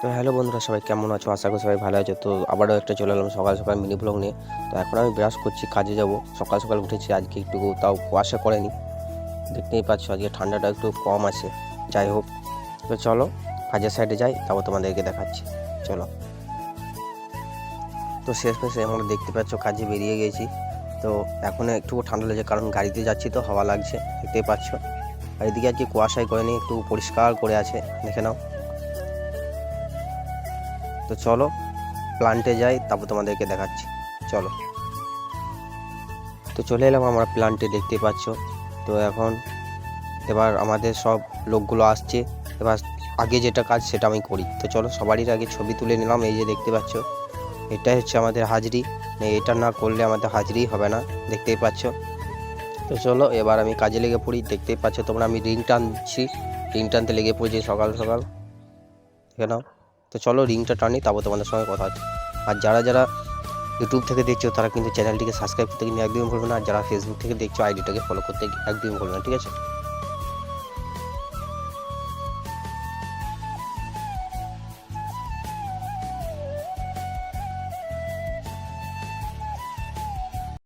তো হ্যালো বন্ধুরা, সবাই কেমন আছো? আশা করি সবাই ভালো আছো। তো আবারও একটা চলে এলাম সকাল সকাল মিনি ব্লগ নিয়ে। তো এখন আমি ব্রাশ করছি, কাজে যাব। সকাল সকাল উঠেছি, আজকে একটু তাও কুয়াশা করেনি, দেখতেই পাচ্ছ আজকে ঠান্ডাটা একটু কম আছে। যাই হোক, তো চলো কাজের সাইডে যাই, তারপর তোমাদেরকে দেখাচ্ছি। চলো। তো শেষ মেশে আমরা দেখতে পাচ্ছ কাজে বেরিয়ে গেছি। তো এখন একটু ঠান্ডা লেগেছে, কারণ গাড়িতে যাচ্ছি তো হাওয়া লাগছে, দেখতেই পাচ্ছ। আর এদিকে আজকে কুয়াশায় করেনি, একটু পরিষ্কার করে আছে, দেখে নাও। তো চলো প্লান্টে যাই, তারপর তোমাদেরকে দেখাচ্ছি। চলো। তো চলে এলাম আমরা প্লান্টে, দেখতে পাচ্ছ। তো এখন এবার আমাদের সব লোকগুলো আসছে। এবার আগে যেটা কাজ সেটা আমি করি। তো চলো সবারই আগে ছবি তুলে নিলাম। এই যে দেখতে পাচ্ছ, এটাই হচ্ছে আমাদের হাজরি। এটা না করলে আমাদের হাজরি হবে না, দেখতেই পাচ্ছ। তো চলো এবার আমি কাজে লেগে পড়ি। দেখতেই পাচ্ছ তোমরা, আমি রিং টানছি, রিং টানতে লেগে পড়ছি সকাল সকাল, দেখে নাও। তো চলো রিংটা টানি, তারপর তোমাদের সঙ্গে কথা হচ্ছে। আর যারা যারা ইউটিউব থেকে দেখছো তারা কিন্তু চ্যানেলটিকে সাবস্ক্রাইব করতে কিন্তু একদমই ভুলবে না। আর যারা ফেসবুক থেকে দেখছো আইডিটাকে ফলো করতে একদমই ভুলবে না, ঠিক আছে।